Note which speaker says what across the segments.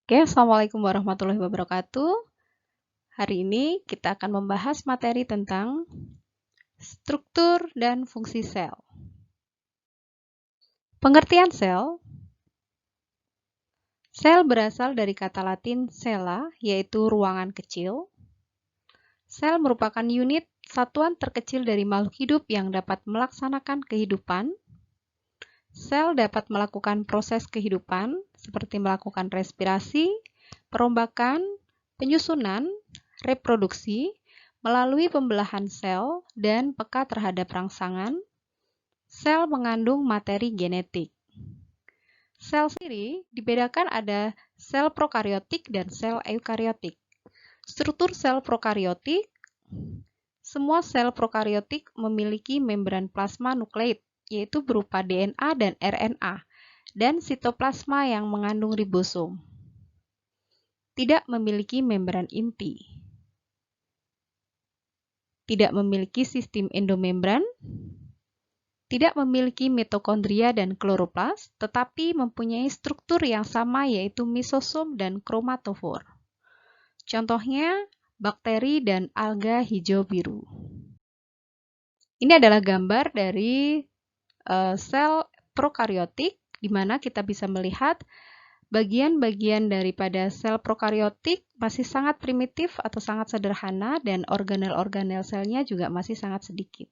Speaker 1: Oke, Assalamualaikum warahmatullahi wabarakatuh. Hari ini kita akan membahas materi tentang struktur dan fungsi sel. Pengertian sel. Sel berasal dari kata Latin cella, yaitu ruangan kecil. Sel merupakan unit satuan terkecil dari makhluk hidup yang dapat melaksanakan kehidupan. Sel dapat melakukan proses kehidupan, seperti melakukan respirasi, perombakan, penyusunan, reproduksi, melalui pembelahan sel dan peka terhadap rangsangan. Sel mengandung materi genetik. Sel sendiri dibedakan ada sel prokariotik dan sel eukariotik. Struktur sel prokariotik, semua sel prokariotik memiliki membran plasma nukleid, yaitu berupa DNA dan RNA, dan sitoplasma yang mengandung ribosom. Tidak memiliki membran inti. Tidak memiliki sistem endomembran, tidak memiliki mitokondria dan kloroplas, tetapi mempunyai struktur yang sama yaitu mesosom dan kromatofor. Contohnya, bakteri dan alga hijau biru. Ini adalah gambar dari sel prokariotik, di mana kita bisa melihat bagian-bagian daripada sel prokariotik masih sangat primitif atau sangat sederhana dan organel-organel selnya juga masih sangat sedikit.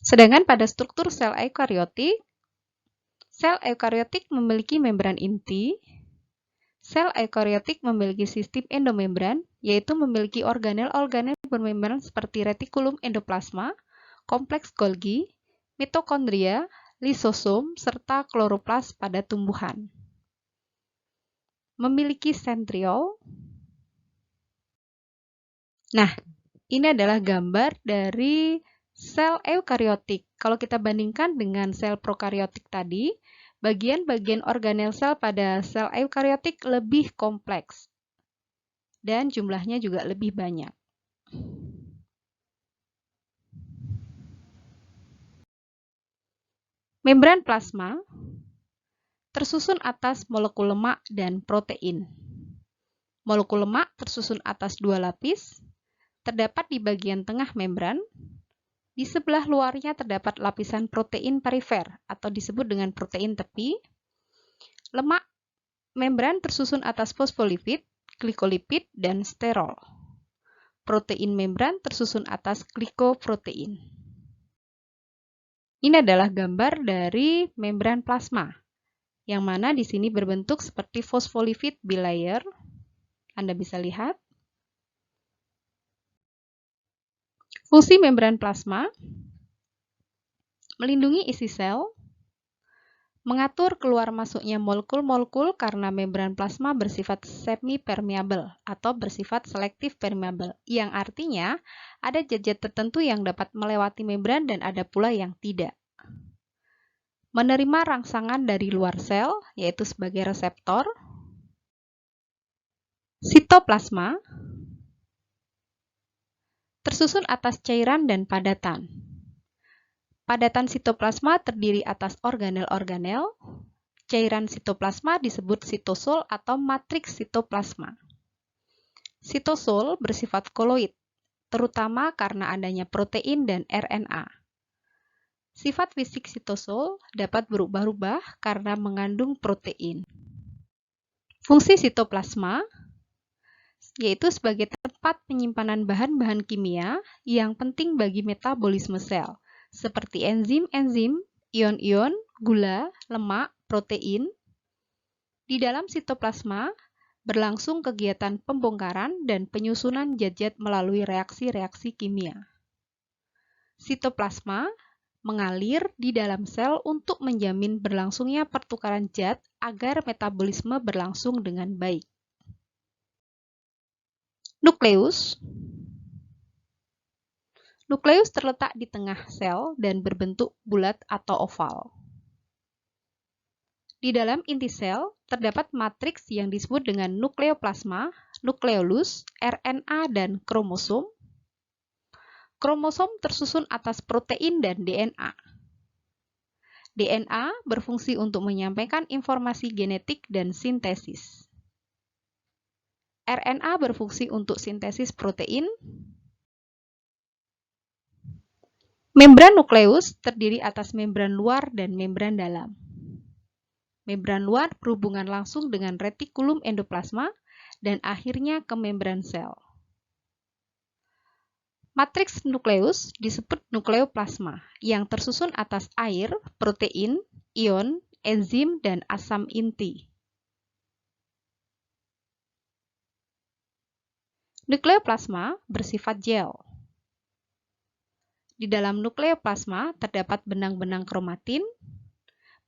Speaker 1: Sedangkan pada struktur sel eukariotik memiliki membran inti. Sel eukariotik memiliki sistem endomembran, yaitu memiliki organel-organel bermembran seperti retikulum endoplasma, kompleks Golgi, mitokondria, lisosom, serta kloroplas pada tumbuhan. Memiliki sentriol. Nah, ini adalah gambar dari sel eukariotik. Kalau kita bandingkan dengan sel prokariotik tadi, bagian-bagian organel sel pada sel eukariotik lebih kompleks dan jumlahnya juga lebih banyak. Membran plasma tersusun atas molekul lemak dan protein. Molekul lemak tersusun atas dua lapis, terdapat di bagian tengah membran. Di sebelah luarnya terdapat lapisan protein perifer atau disebut dengan protein tepi. Lemak membran tersusun atas fosfolipid, glikolipid, dan sterol. Protein membran tersusun atas glikoprotein. Ini adalah gambar dari membran plasma, yang mana di sini berbentuk seperti fosfolipid bilayer. Anda bisa lihat. Fungsi membran plasma melindungi isi sel, mengatur keluar masuknya molekul-molekul karena membran plasma bersifat semi-permeabel atau bersifat selektif permeabel, yang artinya ada zat-zat tertentu yang dapat melewati membran dan ada pula yang tidak. Menerima rangsangan dari luar sel, yaitu sebagai reseptor. Sitoplasma tersusun atas cairan dan padatan. Padatan sitoplasma terdiri atas organel-organel. Cairan sitoplasma disebut sitosol atau matriks sitoplasma. Sitosol bersifat koloid, terutama karena adanya protein dan RNA. Sifat fisik sitosol dapat berubah-ubah karena mengandung protein. Fungsi sitoplasma yaitu sebagai tempat penyimpanan bahan-bahan kimia yang penting bagi metabolisme sel, seperti enzim-enzim, ion-ion, gula, lemak, protein. Di dalam sitoplasma berlangsung kegiatan pembongkaran dan penyusunan zat-zat melalui reaksi-reaksi kimia. Sitoplasma mengalir di dalam sel untuk menjamin berlangsungnya pertukaran zat agar metabolisme berlangsung dengan baik. Nukleus. Nukleus terletak di tengah sel dan berbentuk bulat atau oval. Di dalam inti sel terdapat matriks yang disebut dengan nukleoplasma, nukleolus, RNA, dan kromosom. Kromosom tersusun atas protein dan DNA. DNA berfungsi untuk menyampaikan informasi genetik dan sintesis. RNA berfungsi untuk sintesis protein. Membran nukleus terdiri atas membran luar dan membran dalam. Membran luar berhubungan langsung dengan retikulum endoplasma dan akhirnya ke membran sel. Matriks nukleus disebut nukleoplasma yang tersusun atas air, protein, ion, enzim, dan asam inti. Nukleoplasma bersifat gel. Di dalam nukleoplasma terdapat benang-benang kromatin.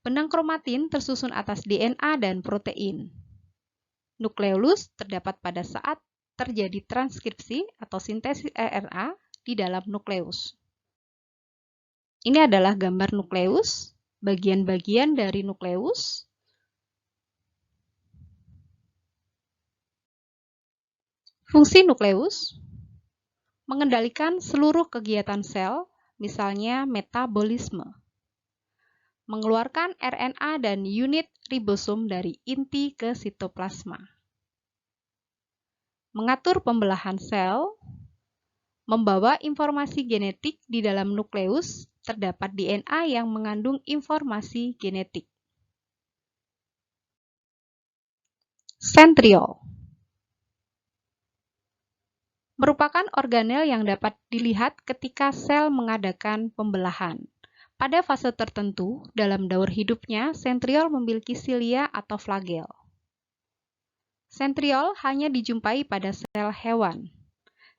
Speaker 1: Benang kromatin tersusun atas DNA dan protein. Nukleolus terdapat pada saat terjadi transkripsi atau sintesis RNA di dalam nukleus. Ini adalah gambar nukleus, bagian-bagian dari nukleus. Fungsi nukleus mengendalikan seluruh kegiatan sel, misalnya metabolisme. Mengeluarkan RNA dan unit ribosom dari inti ke sitoplasma. Mengatur pembelahan sel, membawa informasi genetik di dalam nukleus, terdapat DNA yang mengandung informasi genetik. Sentriol merupakan organel yang dapat dilihat ketika sel mengadakan pembelahan. Pada fase tertentu dalam daur hidupnya, sentriol memiliki silia atau flagel. Sentriol hanya dijumpai pada sel hewan.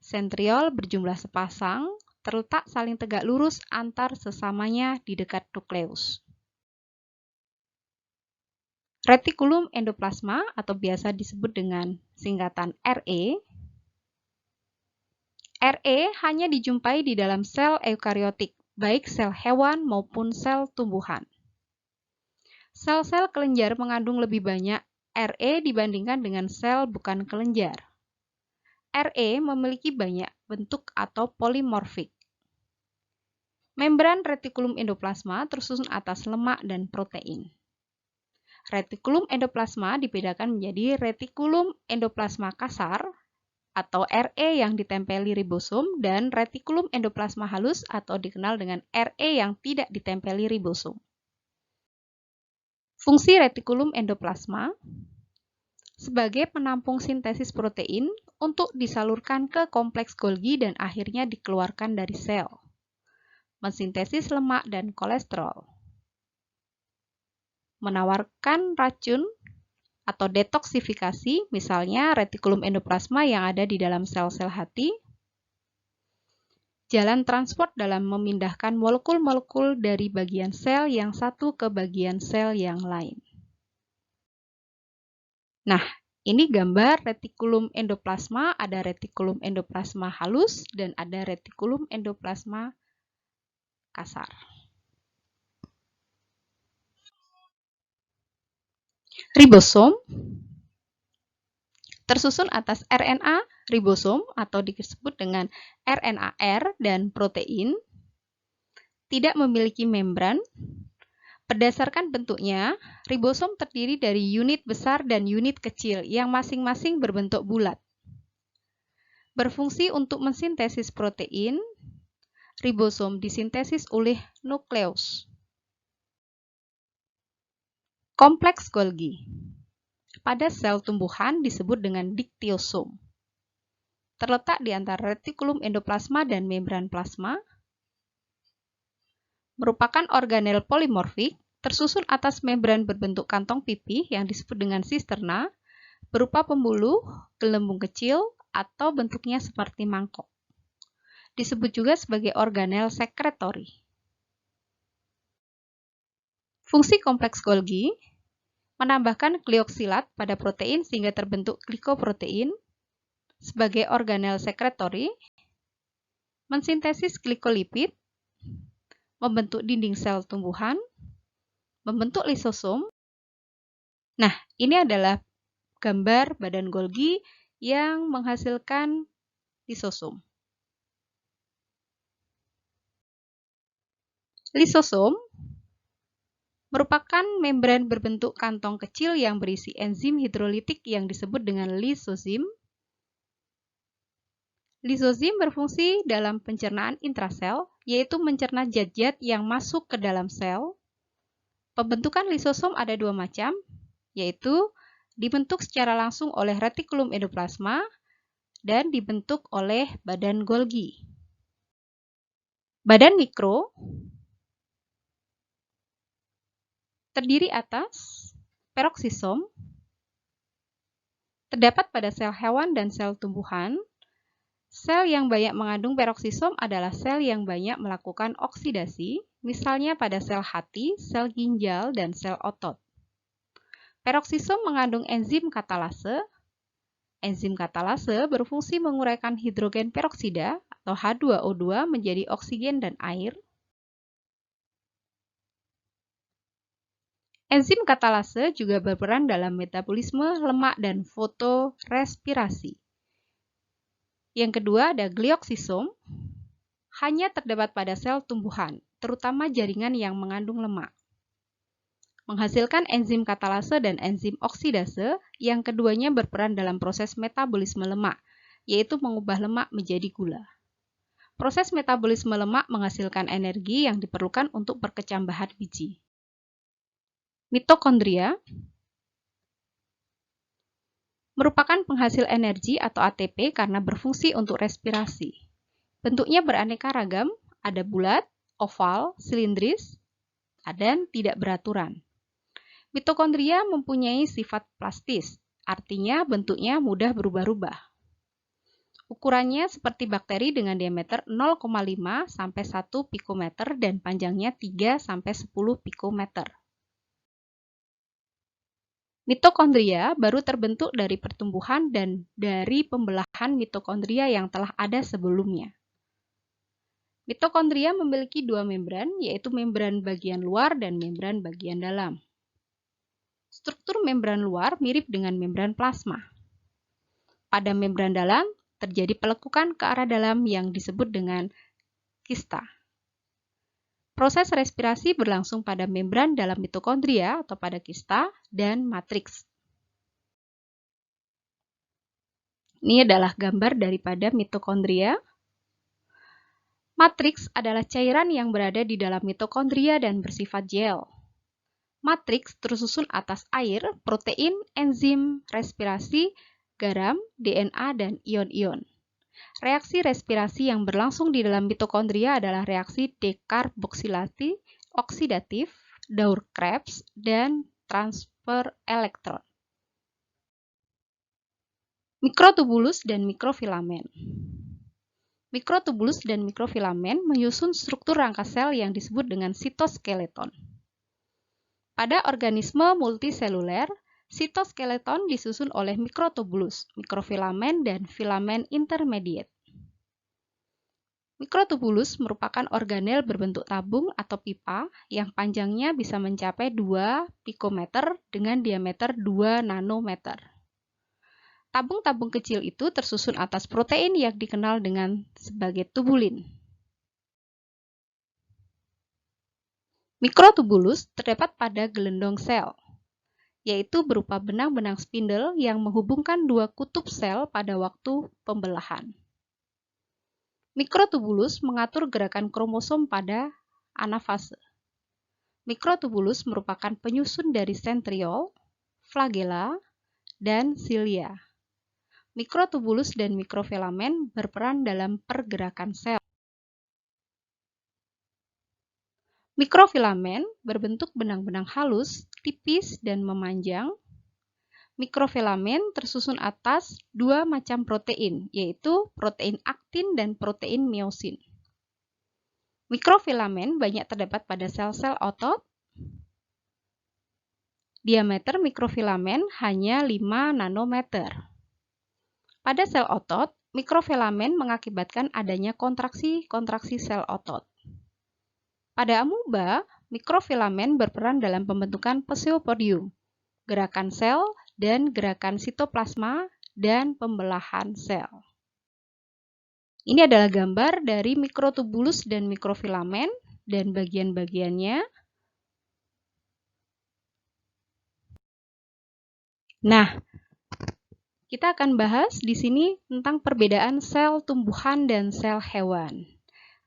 Speaker 1: Sentriol berjumlah sepasang, terletak saling tegak lurus antar sesamanya di dekat nukleus. Retikulum endoplasma atau biasa disebut dengan singkatan RE. RE hanya dijumpai di dalam sel eukariotik, baik sel hewan maupun sel tumbuhan. Sel-sel kelenjar mengandung lebih banyak RE dibandingkan dengan sel bukan kelenjar. RE memiliki banyak bentuk atau polimorfik. Membran retikulum endoplasma tersusun atas lemak dan protein. Retikulum endoplasma dibedakan menjadi retikulum endoplasma kasar atau RE yang ditempeli ribosom dan retikulum endoplasma halus atau dikenal dengan RE yang tidak ditempeli ribosom. Fungsi retikulum endoplasma sebagai penampung sintesis protein untuk disalurkan ke kompleks Golgi dan akhirnya dikeluarkan dari sel. Mensintesis lemak dan kolesterol. Menawarkan racun atau detoksifikasi, misalnya retikulum endoplasma yang ada di dalam sel-sel hati. Jalan transport dalam memindahkan molekul-molekul dari bagian sel yang satu ke bagian sel yang lain. Nah, ini gambar retikulum endoplasma, ada retikulum endoplasma halus dan ada retikulum endoplasma kasar. Ribosom tersusun atas RNA ribosom atau disebut dengan RNAR dan protein, tidak memiliki membran. Berdasarkan bentuknya, ribosom terdiri dari unit besar dan unit kecil yang masing-masing berbentuk bulat. Berfungsi untuk mensintesis protein, ribosom disintesis oleh nukleus. Kompleks Golgi pada sel tumbuhan disebut dengan diktiosom. Terletak di antara retikulum endoplasma dan membran plasma. Merupakan organel polimorfik, tersusun atas membran berbentuk kantong pipih yang disebut dengan sisterna, berupa pembuluh, gelembung kecil, atau bentuknya seperti mangkok. Disebut juga sebagai organel sekretori. Fungsi kompleks Golgi menambahkan glioksilat pada protein sehingga terbentuk glikoprotein sebagai organel sekretori, mensintesis glikolipid, membentuk dinding sel tumbuhan, membentuk lisosom. Nah, ini adalah gambar badan Golgi yang menghasilkan lisosom. Lisosom merupakan membran berbentuk kantong kecil yang berisi enzim hidrolitik yang disebut dengan lisozim. Lisozim berfungsi dalam pencernaan intrasel, yaitu mencerna zat-zat yang masuk ke dalam sel. Pembentukan lisosom ada dua macam, yaitu dibentuk secara langsung oleh retikulum endoplasma dan dibentuk oleh badan Golgi. Badan mikro terdiri atas peroksisom, terdapat pada sel hewan dan sel tumbuhan. Sel yang banyak mengandung peroksisom adalah sel yang banyak melakukan oksidasi, misalnya pada sel hati, sel ginjal, dan sel otot. Peroksisom mengandung enzim katalase. Enzim katalase berfungsi menguraikan hidrogen peroksida atau H2O2 menjadi oksigen dan air. Enzim katalase juga berperan dalam metabolisme lemak dan fotorespirasi. Yang kedua ada glioksisom, hanya terdapat pada sel tumbuhan, terutama jaringan yang mengandung lemak. Menghasilkan enzim katalase dan enzim oksidase, yang keduanya berperan dalam proses metabolisme lemak, yaitu mengubah lemak menjadi gula. Proses metabolisme lemak menghasilkan energi yang diperlukan untuk perkecambahan biji. Mitokondria merupakan penghasil energi atau ATP karena berfungsi untuk respirasi. Bentuknya beraneka ragam, ada bulat, oval, silindris, dan tidak beraturan. Mitokondria mempunyai sifat plastis, artinya bentuknya mudah berubah-ubah. Ukurannya seperti bakteri dengan diameter 0,5 sampai 1 pikometer dan panjangnya 3 sampai 10 pikometer. Mitokondria baru terbentuk dari pertumbuhan dan dari pembelahan mitokondria yang telah ada sebelumnya. Mitokondria memiliki dua membran, yaitu membran bagian luar dan membran bagian dalam. Struktur membran luar mirip dengan membran plasma. Pada membran dalam, terjadi pelekukan ke arah dalam yang disebut dengan kista. Proses respirasi berlangsung pada membran dalam mitokondria atau pada kista dan matriks. Ini adalah gambar daripada mitokondria. Matriks adalah cairan yang berada di dalam mitokondria dan bersifat gel. Matriks tersusun atas air, protein, enzim respirasi, garam, DNA, dan ion-ion. Reaksi respirasi yang berlangsung di dalam mitokondria adalah reaksi dekarboksilasi oksidatif, Daur-Krebs, dan transfer elektron. Mikrotubulus dan mikrofilamen. Mikrotubulus dan mikrofilamen menyusun struktur rangka sel yang disebut dengan sitoskeleton. Pada organisme multiseluler, sitoskeleton disusun oleh mikrotubulus, mikrofilamen, dan filamen intermediate. Mikrotubulus merupakan organel berbentuk tabung atau pipa yang panjangnya bisa mencapai 2 pikometer dengan diameter 2 nanometer. Tabung-tabung kecil itu tersusun atas protein yang dikenal dengan sebagai tubulin. Mikrotubulus terdapat pada gelendong sel, yaitu berupa benang-benang spindle yang menghubungkan dua kutub sel pada waktu pembelahan. Mikrotubulus mengatur gerakan kromosom pada anafase. Mikrotubulus merupakan penyusun dari sentriol, flagella, dan silia. Mikrotubulus dan mikrofilamen berperan dalam pergerakan sel. Mikrofilamen berbentuk benang-benang halus, tipis, dan memanjang. Mikrofilamen tersusun atas dua macam protein, yaitu protein aktin dan protein miosin. Mikrofilamen banyak terdapat pada sel-sel otot. Diameter mikrofilamen hanya 5 nanometer. Pada sel otot, mikrofilamen mengakibatkan adanya kontraksi-kontraksi sel otot. Pada amuba, mikrofilamen berperan dalam pembentukan pseudopodium, gerakan sel, dan gerakan sitoplasma dan pembelahan sel. Ini adalah gambar dari mikrotubulus dan mikrofilamen dan bagian-bagiannya. Nah, kita akan bahas di sini tentang perbedaan sel tumbuhan dan sel hewan.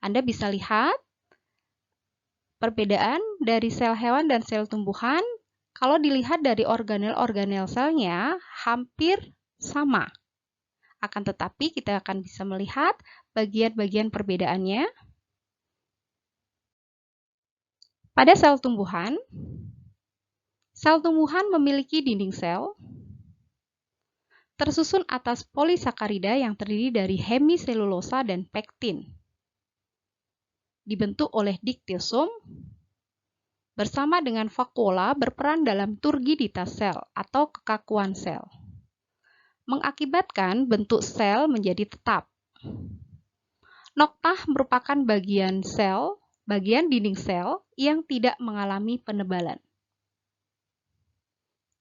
Speaker 1: Anda bisa lihat perbedaan dari sel hewan dan sel tumbuhan. Kalau dilihat dari organel-organel selnya, hampir sama. Akan tetapi, kita akan bisa melihat bagian-bagian perbedaannya. Pada sel tumbuhan memiliki dinding sel tersusun atas polisakarida yang terdiri dari hemiselulosa dan pektin. Dibentuk oleh diktosom bersama dengan vakuola berperan dalam turgiditas sel atau kekakuan sel, mengakibatkan bentuk sel menjadi tetap. Noktah merupakan bagian dinding sel yang tidak mengalami penebalan.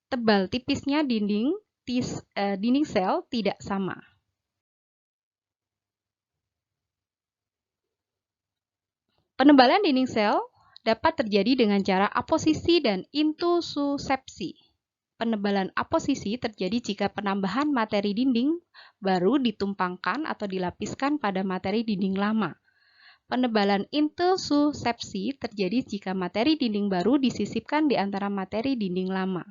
Speaker 1: Tebal tipisnya dinding sel tidak sama. Penebalan dinding sel dapat terjadi dengan cara aposisi dan intussusepsi. Penebalan aposisi terjadi jika penambahan materi dinding baru ditumpangkan atau dilapiskan pada materi dinding lama. Penebalan intussusepsi terjadi jika materi dinding baru disisipkan di antara materi dinding lama.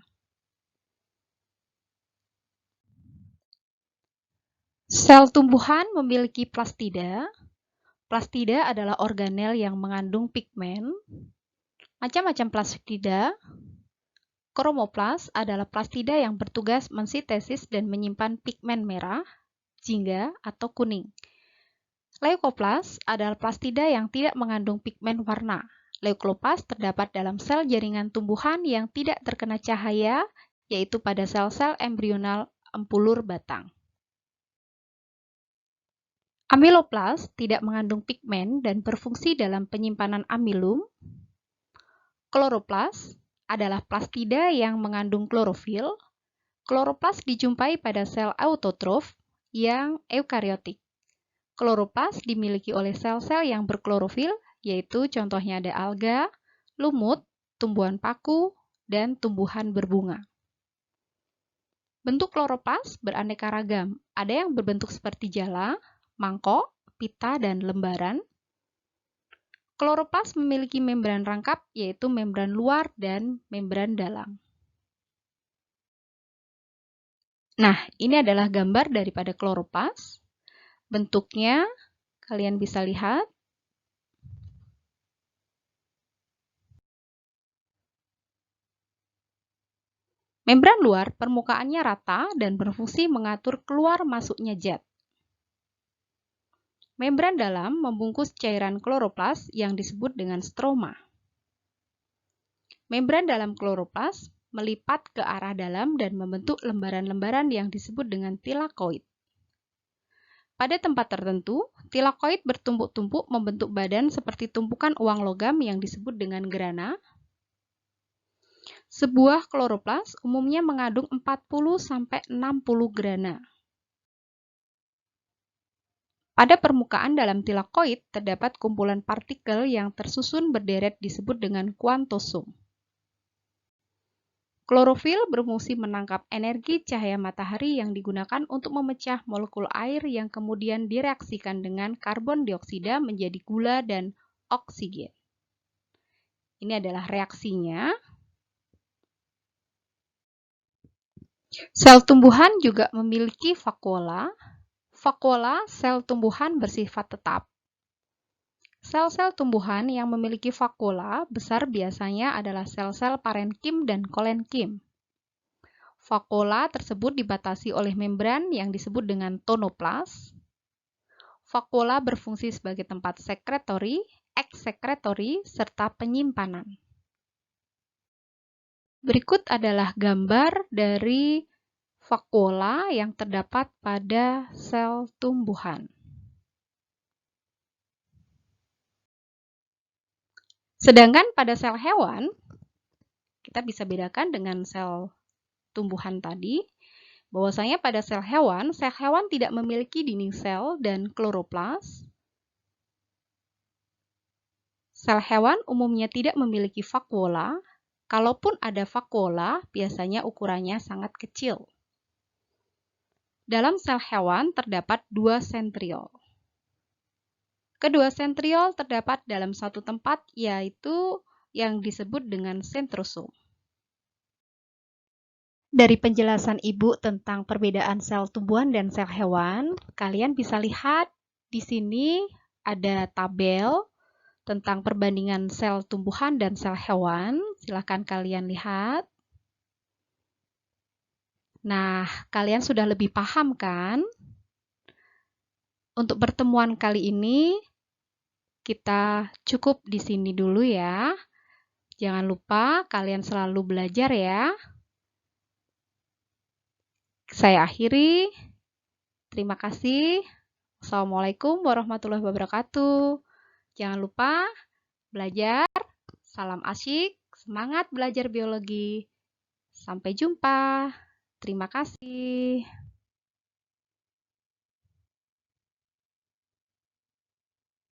Speaker 1: Sel tumbuhan memiliki plastida. Plastida adalah organel yang mengandung pigmen. Macam-macam plastida. Kromoplas adalah plastida yang bertugas mensintesis dan menyimpan pigmen merah, jingga, atau kuning. Leukoplas adalah plastida yang tidak mengandung pigmen warna. Leukoplas terdapat dalam sel jaringan tumbuhan yang tidak terkena cahaya, yaitu pada sel-sel embrional empulur batang. Amiloplas tidak mengandung pigmen dan berfungsi dalam penyimpanan amilum. Kloroplas adalah plastida yang mengandung klorofil. Kloroplas dijumpai pada sel autotrof yang eukariotik. Kloroplas dimiliki oleh sel-sel yang berklorofil, yaitu contohnya ada alga, lumut, tumbuhan paku, dan tumbuhan berbunga. Bentuk kloroplas beraneka ragam. Ada yang berbentuk seperti jala, mangkok, pita, dan lembaran. Kloroplas memiliki membran rangkap, yaitu membran luar dan membran dalam. Nah, ini adalah gambar daripada kloroplas. Bentuknya kalian bisa lihat. Membran luar permukaannya rata dan berfungsi mengatur keluar masuknya zat. Membran dalam membungkus cairan kloroplas yang disebut dengan stroma. Membran dalam kloroplas melipat ke arah dalam dan membentuk lembaran-lembaran yang disebut dengan tilakoid. Pada tempat tertentu, tilakoid bertumpuk-tumpuk membentuk badan seperti tumpukan uang logam yang disebut dengan grana. Sebuah kloroplas umumnya mengandung 40–60 grana. Pada permukaan dalam tilakoid terdapat kumpulan partikel yang tersusun berderet disebut dengan kuantosom. Klorofil berfungsi menangkap energi cahaya matahari yang digunakan untuk memecah molekul air yang kemudian direaksikan dengan karbon dioksida menjadi gula dan oksigen. Ini adalah reaksinya. Sel tumbuhan juga memiliki vakuola. Vakuola sel tumbuhan bersifat tetap. Sel-sel tumbuhan yang memiliki vakuola besar biasanya adalah sel-sel parenkim dan kolenkim. Vakuola tersebut dibatasi oleh membran yang disebut dengan tonoplas. Vakuola berfungsi sebagai tempat sekretori, eksekretori, serta penyimpanan. Berikut adalah gambar dari vakuola yang terdapat pada sel tumbuhan. Sedangkan pada sel hewan, kita bisa bedakan dengan sel tumbuhan tadi, bahwasanya pada sel hewan tidak memiliki dinding sel dan kloroplas. Sel hewan umumnya tidak memiliki vakuola, Kalaupun ada vakuola, biasanya ukurannya sangat kecil. Dalam sel hewan terdapat 2 sentriol. Kedua sentriol terdapat dalam satu tempat, yaitu yang disebut dengan sentrosom. Dari penjelasan Ibu tentang perbedaan sel tumbuhan dan sel hewan, kalian bisa lihat di sini ada tabel tentang perbandingan sel tumbuhan dan sel hewan. Silakan kalian lihat. Nah, kalian sudah lebih paham kan? Untuk pertemuan kali ini, kita cukup di sini dulu ya. Jangan lupa kalian selalu belajar ya. Saya akhiri. Terima kasih. Assalamualaikum warahmatullahi wabarakatuh. Jangan lupa belajar. Salam asyik. Semangat belajar biologi. Sampai jumpa. Terima kasih.